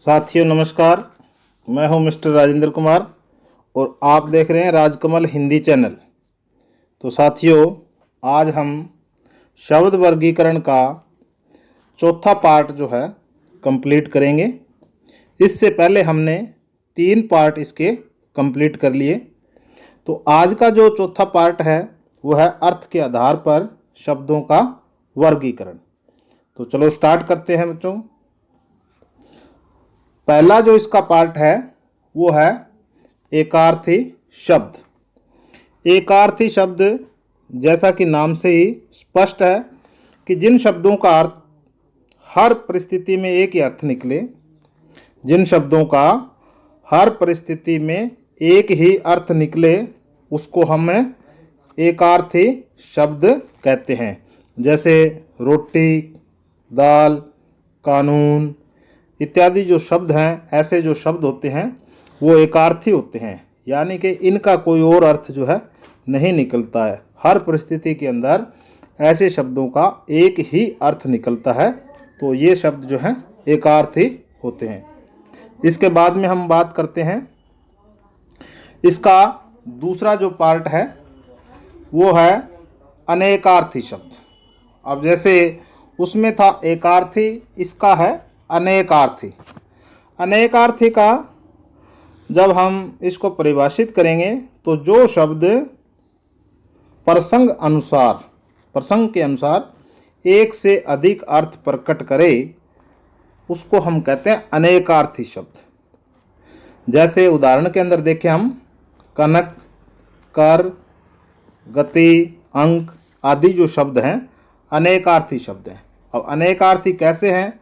साथियों नमस्कार, मैं हूं मिस्टर राजेंद्र कुमार और आप देख रहे हैं राजकमल हिंदी चैनल। तो साथियों, आज हम शब्द वर्गीकरण का चौथा पार्ट जो है कंप्लीट करेंगे। इससे पहले हमने 3 पार्ट इसके कंप्लीट कर लिए। तो आज का जो चौथा पार्ट है वो है अर्थ के आधार पर शब्दों का वर्गीकरण। तो चलो स्टार्ट करते हैं बच्चों। पहला जो इसका पार्ट है वो है एकार्थी शब्द। एकार्थी शब्द जैसा कि नाम से ही स्पष्ट है कि जिन शब्दों का अर्थ हर परिस्थिति में एक ही अर्थ निकले, जिन शब्दों का हर परिस्थिति में एक ही अर्थ निकले उसको हम एकार्थी शब्द कहते हैं। जैसे रोटी, दाल, कानून इत्यादि जो शब्द हैं, ऐसे जो शब्द होते हैं वो एकार्थी होते हैं, यानी कि इनका कोई और अर्थ जो है नहीं निकलता है। हर परिस्थिति के अंदर ऐसे शब्दों का एक ही अर्थ निकलता है, तो ये शब्द जो हैं एकार्थी होते हैं। इसके बाद में हम बात करते हैं इसका दूसरा जो पार्ट है वो है अनेकार्थी शब्द। अब जैसे उसमें था एकार्थी, इसका है अनेकार्थी। अनेकार्थी का जब हम इसको परिभाषित करेंगे तो जो शब्द प्रसंग के अनुसार एक से अधिक अर्थ प्रकट करे उसको हम कहते हैं अनेकार्थी शब्द। जैसे उदाहरण के अंदर देखें हम कनक, कर, गति, अंक आदि जो शब्द हैं अनेकार्थी शब्द हैं। अब अनेकार्थी कैसे हैं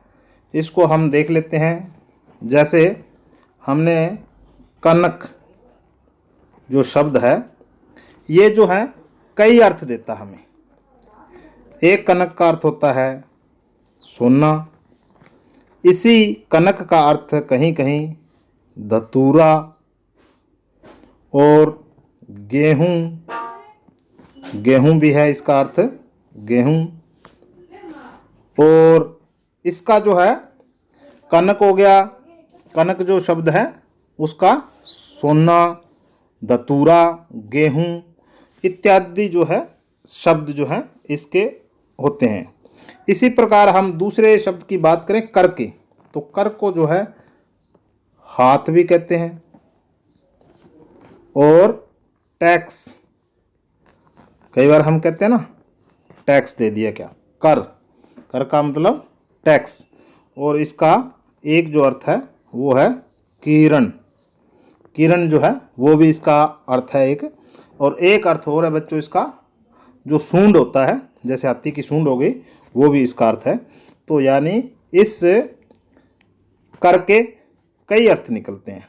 इसको हम देख लेते हैं। जैसे हमने कनक जो शब्द है ये जो है कई अर्थ देता हमें। एक कनक का अर्थ होता है सोना, इसी कनक का अर्थ कहीं कहीं धतूरा और गेहूं भी है, इसका अर्थ गेहूं। और इसका जो है कनक हो गया, कनक जो शब्द है उसका सोना, धतूरा, गेहूं इत्यादि जो है शब्द जो हैं इसके होते हैं। इसी प्रकार हम दूसरे शब्द की बात करें कर की, तो कर को जो है हाथ भी कहते हैं। और टैक्स, कई बार हम कहते हैं ना टैक्स दे दिया, क्या कर का मतलब टैक्स। और इसका एक जो अर्थ है वो है किरण जो है वो भी इसका अर्थ है एक। और एक अर्थ और है बच्चों इसका, जो सूंड होता है, जैसे हाथी की सूंड हो गई, वो भी इसका अर्थ है। तो यानी इस कर के कई अर्थ निकलते हैं।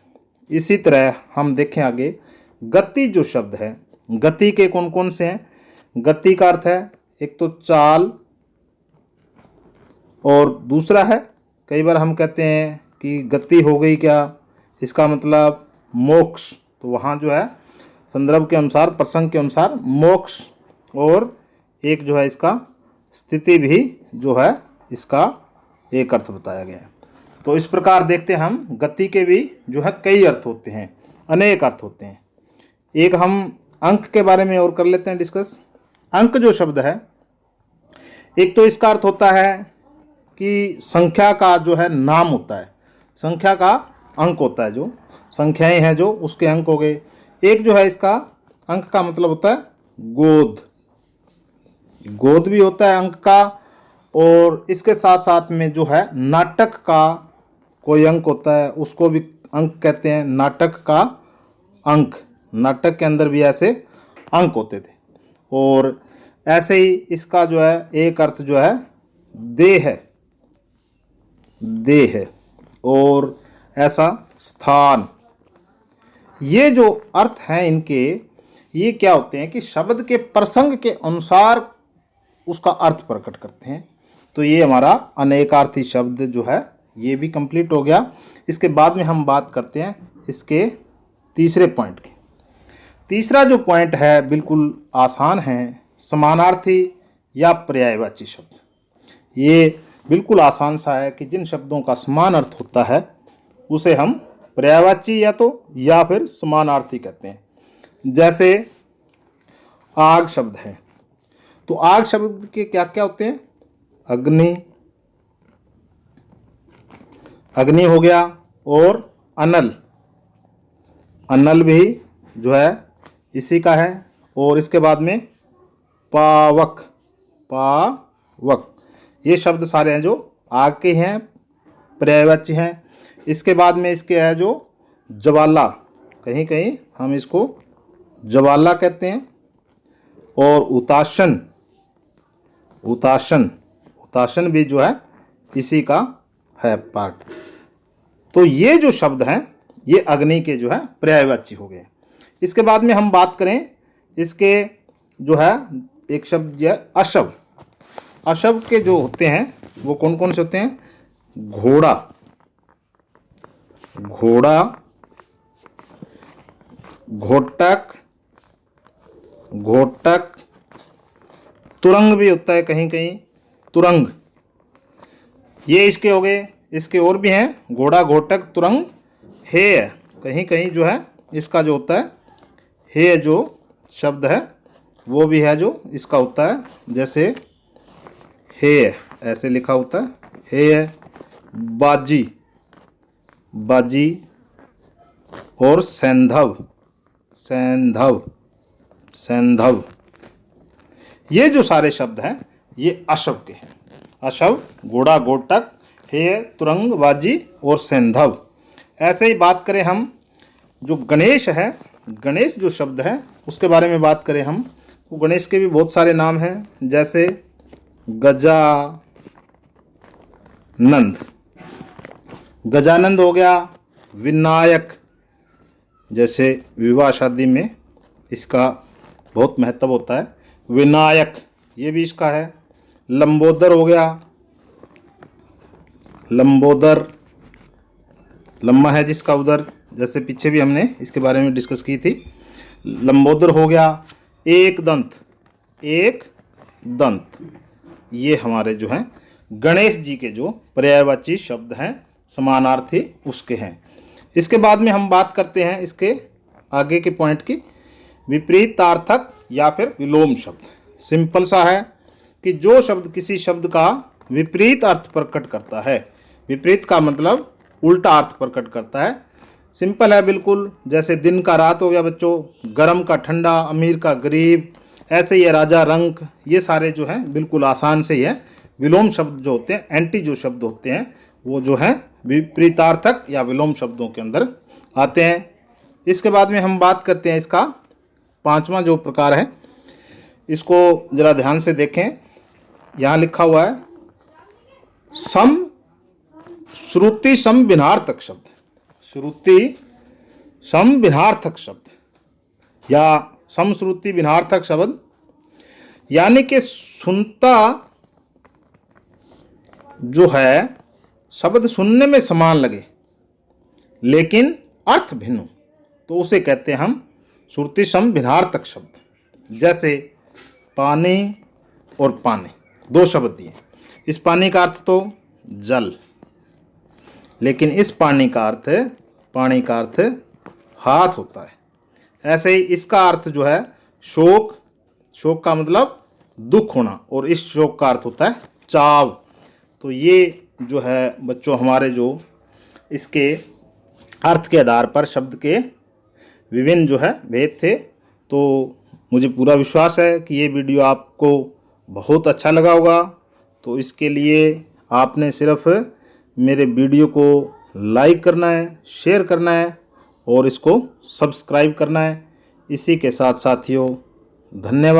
इसी तरह हम देखें आगे गति जो शब्द है, गति के कौन कौन से हैं। गति का अर्थ है एक तो चाल, और दूसरा है कई बार हम कहते हैं कि गति हो गई क्या, इसका मतलब मोक्ष। तो वहाँ जो है संदर्भ के अनुसार, प्रसंग के अनुसार मोक्ष, और एक जो है इसका स्थिति भी जो है इसका एक अर्थ बताया गया है। तो इस प्रकार देखते हैं हम गति के भी जो है कई अर्थ होते हैं, अनेक अर्थ होते हैं। एक हम अंक के बारे में और कर लेते हैं डिस्कस। अंक जो शब्द है, एक तो इसका अर्थ होता है कि संख्या का जो है नाम होता है, संख्या का अंक होता है, जो संख्याएं हैं जो उसके अंक हो गए। एक जो है इसका अंक का मतलब होता है गोद भी होता है अंक का। और इसके साथ साथ में जो है नाटक का कोई अंक होता है, उसको भी अंक कहते हैं। नाटक का अंक, नाटक के अंदर भी ऐसे अंक होते थे। और ऐसे ही इसका जो है एक अर्थ जो है देह है, और ऐसा स्थान। ये जो अर्थ हैं इनके, ये क्या होते हैं कि शब्द के प्रसंग के अनुसार उसका अर्थ प्रकट करते हैं। तो ये हमारा अनेकार्थी शब्द जो है ये भी कंप्लीट हो गया। इसके बाद में हम बात करते हैं इसके तीसरे पॉइंट की। तीसरा जो पॉइंट है बिल्कुल आसान है, समानार्थी या पर्यायवाची शब्द। ये बिल्कुल आसान सा है कि जिन शब्दों का समान अर्थ होता है उसे हम पर्यायवाची या फिर समानार्थी कहते हैं। जैसे आग शब्द है, तो आग शब्द के क्या क्या होते हैं? अग्नि, अग्नि हो गया, और अनल, अनल भी जो है इसी का है। और इसके बाद में पावक, पावक, ये शब्द सारे हैं जो आग के हैं, पर्यायवाची हैं। इसके बाद में इसके है जो ज्वाला, कहीं कहीं हम इसको ज्वाला कहते हैं। और उताशन, उताशन, उताशन भी जो है इसी का है पार्ट। तो ये जो शब्द हैं ये अग्नि के जो है पर्यायवाची हो गए। इसके बाद में हम बात करें इसके जो है एक शब्द है अशब्द। अशब्द के जो होते हैं वो कौन कौन से होते हैं? घोड़ा, घोड़ा, घोटक, घोटक, तुरंग भी होता है कहीं कहीं, तुरंग, ये इसके हो गए। इसके और भी हैं, घोड़ा, घोटक, तुरंग, हेय, कहीं कहीं जो है इसका जो होता है हेय जो शब्द है वो भी है जो इसका होता है, जैसे हेय ऐसे लिखा होता है, हेय, बाजी, बाजी, और सैंधव, सैंधव, सैंधव, ये जो सारे शब्द हैं ये अशब्द के हैं। अशब्द घोड़ा, घोटक, हेय, तुरंग, बाजी और सैंधव। ऐसे ही बात करें हम जो गणेश है, गणेश जो शब्द है उसके बारे में बात करें हम, तो गणेश के भी बहुत सारे नाम हैं, जैसे गजानंद, गजानंद हो गया। विनायक, जैसे विवाह शादी में इसका बहुत महत्व होता है, विनायक, ये भी इसका है। लंबोदर हो गया, लंबोदर, लम्बा है जिसका उधर, जैसे पीछे भी हमने इसके बारे में डिस्कस की थी, लंबोदर हो गया। एक दंत, एक दंत, ये हमारे जो हैं गणेश जी के जो पर्यायवाची शब्द हैं, समानार्थी उसके हैं। इसके बाद में हम बात करते हैं इसके आगे के पॉइंट की, विपरीतार्थक या फिर विलोम शब्द। सिंपल सा है कि जो शब्द किसी शब्द का विपरीत अर्थ प्रकट करता है, विपरीत का मतलब उल्टा अर्थ प्रकट करता है। सिंपल है बिल्कुल, जैसे दिन का रात हो गया बच्चों, गर्म का ठंडा, अमीर का गरीब, ऐसे ही है राजा रंक, ये सारे जो हैं बिल्कुल आसान से ही है। विलोम शब्द जो होते हैं, एंटी जो शब्द होते हैं, वो जो है विपरीतार्थक या विलोम शब्दों के अंदर आते हैं। इसके बाद में हम बात करते हैं इसका पांचवा जो प्रकार है, इसको जरा ध्यान से देखें। यहाँ लिखा हुआ है सम श्रुति सम भिन्नार्थक शब्द, श्रुति सम भिन्नार्थक शब्द या समश्रुति भिन्नार्थक शब्द, यानी कि सुनता जो है शब्द सुनने में समान लगे लेकिन अर्थ भिन्न हो, तो उसे कहते हैं हम श्रुति सम भिन्नार्थक शब्द। जैसे पानी और पानी, दो शब्द दिए, इस पानी का अर्थ तो जल, लेकिन इस पानी का अर्थ हाथ होता है। ऐसे ही इसका अर्थ जो है शोक, शोक का मतलब दुख होना, और इस शोक का अर्थ होता है चाव। तो ये जो है बच्चों हमारे जो इसके अर्थ के आधार पर शब्द के विभिन्न जो है भेद थे। तो मुझे पूरा विश्वास है कि ये वीडियो आपको बहुत अच्छा लगा होगा। तो इसके लिए आपने सिर्फ मेरे वीडियो को लाइक करना है, शेयर करना है और इसको सब्सक्राइब करना है। इसी के साथ साथियों धन्यवाद।